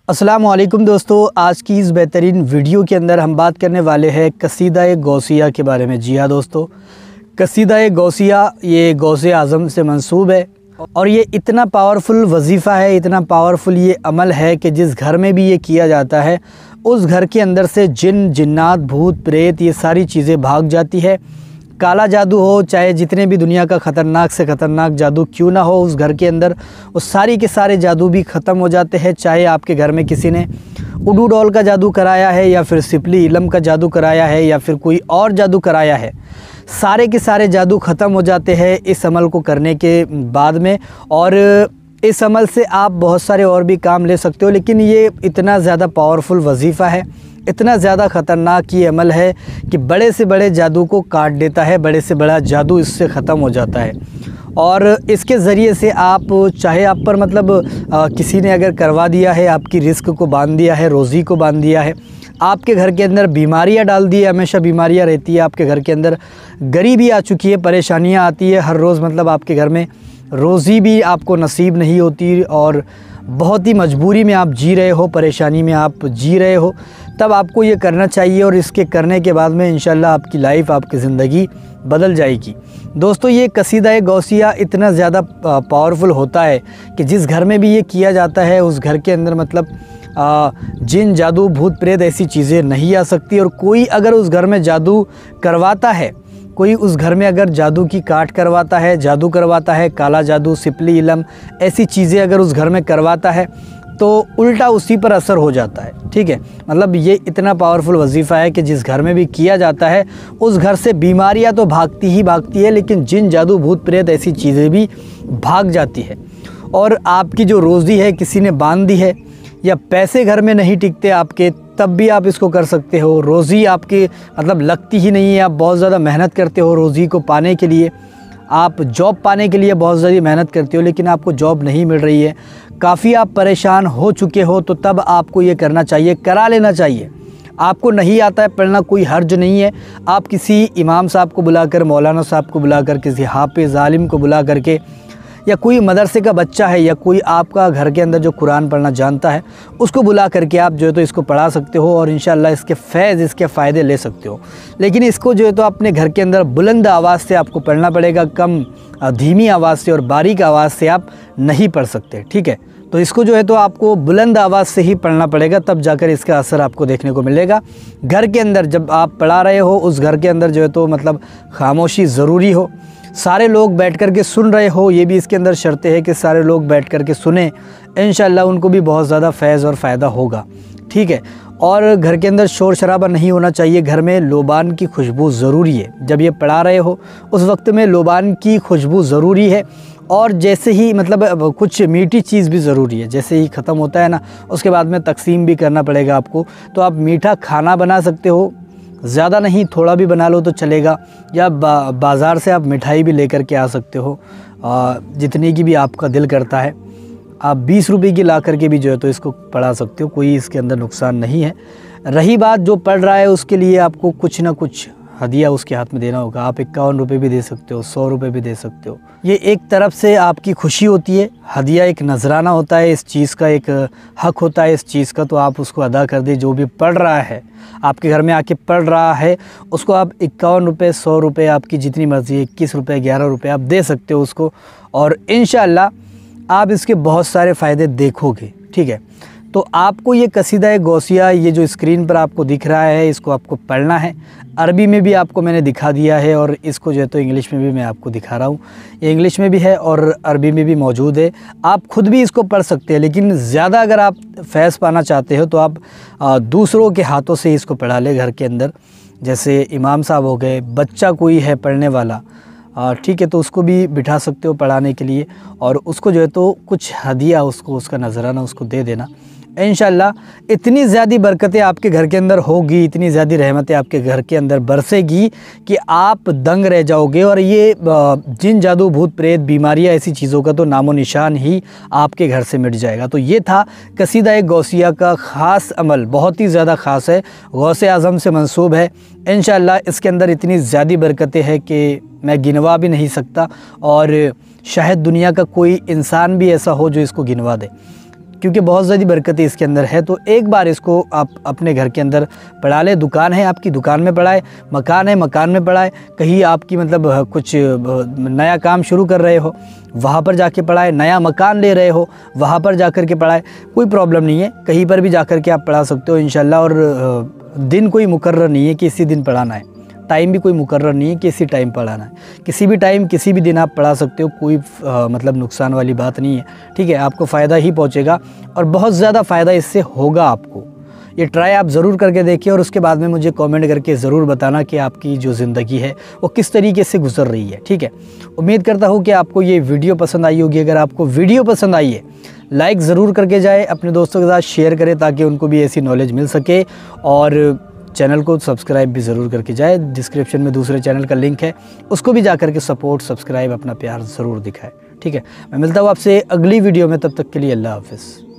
अस्सलाम वालेकुम दोस्तों, आज की इस बेहतरीन वीडियो के अंदर हम बात करने वाले हैं कसीदा-ए गौसिया के बारे में। जी हाँ दोस्तों, कसीदा-ए गौसिया ये गौसे आज़म से मंसूब है और ये इतना पावरफुल वजीफ़ा है, इतना पावरफुल ये अमल है कि जिस घर में भी ये किया जाता है उस घर के अंदर से जिन जिन्नात भूत प्रेत ये सारी चीज़ें भाग जाती है। काला जादू हो चाहे जितने भी दुनिया का ख़तरनाक से ख़तरनाक जादू क्यों ना हो, उस घर के अंदर वो सारी के सारे जादू भी ख़त्म हो जाते हैं। चाहे आपके घर में किसी ने उडू डॉल का जादू कराया है या फिर सिपली इलम का जादू कराया है या फिर कोई और जादू कराया है, सारे के सारे जादू ख़त्म हो जाते हैं इस अमल को करने के बाद में। और इस अमल से आप बहुत सारे और भी काम ले सकते हो, लेकिन ये इतना ज़्यादा पावरफुल वजीफ़ा है, इतना ज़्यादा ख़तरनाक ये अमल है कि बड़े से बड़े जादू को काट देता है, बड़े से बड़ा जादू इससे ख़त्म हो जाता है। और इसके ज़रिए से आप चाहे आप पर किसी ने अगर करवा दिया है, आपकी रिस्क को बांध दिया है, रोज़ी को बांध दिया है, आपके घर के अंदर बीमारियां डाल दी है, हमेशा बीमारियां रहती है आपके घर के अंदर, गरीबी आ चुकी है, परेशानियां आती है हर रोज़, आपके घर में रोज़ी भी आपको नसीब नहीं होती और बहुत ही मजबूरी में आप जी रहे हो, परेशानी में आप जी रहे हो, तब आपको ये करना चाहिए। और इसके करने के बाद में इंशाल्लाह आपकी लाइफ, आपकी ज़िंदगी बदल जाएगी। दोस्तों, ये कसीदा-ए गौसिया इतना ज़्यादा पावरफुल होता है कि जिस घर में भी ये किया जाता है उस घर के अंदर जिन जादू भूत प्रेत ऐसी चीज़ें नहीं आ सकती। और कोई अगर उस घर में जादू करवाता है, कोई उस घर में अगर जादू की काट करवाता है, जादू करवाता है, काला जादू, सिपली इलम ऐसी चीज़ें अगर उस घर में करवाता है तो उल्टा उसी पर असर हो जाता है। ठीक है, ये इतना पावरफुल वजीफ़ा है कि जिस घर में भी किया जाता है उस घर से बीमारियां तो भागती ही भागती है, लेकिन जिन जादू भूत प्रेत ऐसी चीज़ें भी भाग जाती है। और आपकी जो रोज़ी है किसी ने बांध दी है या पैसे घर में नहीं टिकते आपके, तब भी आप इसको कर सकते हो। रोज़ी आपकी लगती ही नहीं है, आप बहुत ज़्यादा मेहनत करते हो रोज़ी को पाने के लिए, आप जॉब पाने के लिए बहुत ज़्यादा मेहनत करते हो लेकिन आपको जॉब नहीं मिल रही है, काफ़ी आप परेशान हो चुके हो, तो तब आपको ये करना चाहिए, करा लेना चाहिए। आपको नहीं आता है पढ़ना, कोई हर्ज नहीं है, आप किसी इमाम साहब को बुलाकर, मौलाना साहब को बुलाकर, किसी हाफिज़ आलिम को बुला करके, या कोई मदरसे का बच्चा है या कोई आपका घर के अंदर जो कुरान पढ़ना जानता है उसको बुला करके आप इसको पढ़ा सकते हो और इंशाल्लाह इसके फैज़, इसके फ़ायदे ले सकते हो। लेकिन इसको अपने घर के अंदर बुलंद आवाज़ से आपको पढ़ना पड़ेगा, कम धीमी आवाज़ से और बारीक आवाज़ से आप नहीं पढ़ सकते। ठीक है, तो इसको आपको बुलंद आवाज़ से ही पढ़ना पड़ेगा, तब जाकर इसका असर आपको देखने को मिलेगा। घर के अंदर जब आप पढ़ा रहे हो उस घर के अंदर खामोशी ज़रूरी हो, सारे लोग बैठ कर के सुन रहे हो, ये भी इसके अंदर शर्तें हैं कि सारे लोग बैठ कर के सुने, इंशाल्लाह उनको भी बहुत ज़्यादा फैज़ और फ़ायदा होगा। ठीक है, और घर के अंदर शोर शराबा नहीं होना चाहिए, घर में लोबान की खुशबू ज़रूरी है। जब ये पढ़ा रहे हो उस वक्त में लोबान की खुशबू ज़रूरी है। और जैसे ही कुछ मीठी चीज़ भी ज़रूरी है, जैसे ही ख़त्म होता है ना उसके बाद में तकसीम भी करना पड़ेगा आपको, तो आप मीठा खाना बना सकते हो, ज़्यादा नहीं, थोड़ा भी बना लो तो चलेगा, या बाज़ार से आप मिठाई भी लेकर के आ सकते हो, जितनी की भी आपका दिल करता है। आप 20 रुपये की ला करके भी इसको पढ़ा सकते हो, कोई इसके अंदर नुकसान नहीं है। रही बात जो पढ़ रहा है उसके लिए आपको कुछ ना कुछ हदिया उसके हाथ में देना होगा। आप 51 रुपये भी दे सकते हो, 100 रुपये भी दे सकते हो, ये एक तरफ से आपकी खुशी होती है। हदिया एक नजराना होता है, इस चीज़ का एक हक होता है इस चीज़ का, तो आप उसको अदा कर दे। जो भी पढ़ रहा है, आपके घर में आके पढ़ रहा है, उसको आप 51 रुपये, 100 रुपये, आपकी जितनी मर्ज़ी, 21 रुपये, 11 रुपये आप दे सकते हो उसको, और इंशाअल्लाह आप इसके बहुत सारे फ़ायदे देखोगे। ठीक है, तो आपको ये कसीदा-ए गौसिया, ये जो स्क्रीन पर आपको दिख रहा है, इसको आपको पढ़ना है। अरबी में भी आपको मैंने दिखा दिया है और इसको इंग्लिश में भी मैं आपको दिखा रहा हूँ। ये इंग्लिश में भी है और अरबी में भी मौजूद है, आप खुद भी इसको पढ़ सकते हैं। लेकिन ज़्यादा अगर आप फैज़ पाना चाहते हो तो आप दूसरों के हाथों से इसको पढ़ा ले घर के अंदर, जैसे इमाम साहब हो गए, बच्चा कोई है पढ़ने वाला, ठीक है, तो उसको भी बिठा सकते हो पढ़ाने के लिए, और उसको कुछ हदिया, उसको उसका नजराना उसको दे देना। इंशाल्लाह इतनी ज़्यादा बरकतें आपके घर के अंदर होगी, इतनी ज़्यादा रहमतें आपके घर के अंदर बरसेगी कि आप दंग रह जाओगे। और ये जिन जादू भूत प्रेत बीमारियां ऐसी चीज़ों का तो नामो निशान ही आपके घर से मिट जाएगा। तो ये था कसीदा-ए गौसिया का ख़ास अमल, बहुत ही ज़्यादा ख़ास है, गौसे आज़म से मंसूब है। इंशाल्लाह इसके अंदर इतनी ज़्यादा बरकतें हैं कि मैं गिनवा भी नहीं सकता, और शायद दुनिया का कोई इंसान भी ऐसा हो जो इसको गिनवा दे। क्योंकि बहुत ज़्यादा बरकतें इसके अंदर है। तो एक बार इसको आप अपने घर के अंदर पढ़ा लें। दुकान है आपकी, दुकान में पढ़ाए, मकान है, मकान में पढ़ाए, कहीं आपकी मतलब कुछ नया काम शुरू कर रहे हो वहाँ पर जाके पढ़ाए, नया मकान ले रहे हो वहाँ पर जाकर के पढ़ाए, कोई प्रॉब्लम नहीं है, कहीं पर भी जाकर के आप पढ़ा सकते हो इंशाल्लाह। और दिन कोई मुकर्रर नहीं है कि इसी दिन पढ़ाना है, टाइम भी कोई मुकर्रर नहीं है कि इसी टाइम पढ़ाना है, किसी भी टाइम किसी भी दिन आप पढ़ा सकते हो, कोई मतलब नुकसान वाली बात नहीं है, ठीक है। आपको फ़ायदा ही पहुंचेगा और बहुत ज़्यादा फ़ायदा इससे होगा आपको। ये ट्राई आप ज़रूर करके देखिए और उसके बाद में मुझे कमेंट करके ज़रूर बताना कि आपकी जो ज़िंदगी है वो किस तरीके से गुजर रही है, ठीक है। उम्मीद करता हूँ कि आपको ये वीडियो पसंद आई होगी। अगर आपको वीडियो पसंद आई है लाइक ज़रूर करके जाए, अपने दोस्तों के साथ शेयर करें ताकि उनको भी ऐसी नॉलेज मिल सके, और चैनल को सब्सक्राइब भी ज़रूर करके जाए। डिस्क्रिप्शन में दूसरे चैनल का लिंक है, उसको भी जा करके सपोर्ट, सब्सक्राइब, अपना प्यार ज़रूर दिखाए, ठीक है। मैं मिलता हूँ आपसे अगली वीडियो में, तब तक के लिए अल्लाह हाफ़िज़।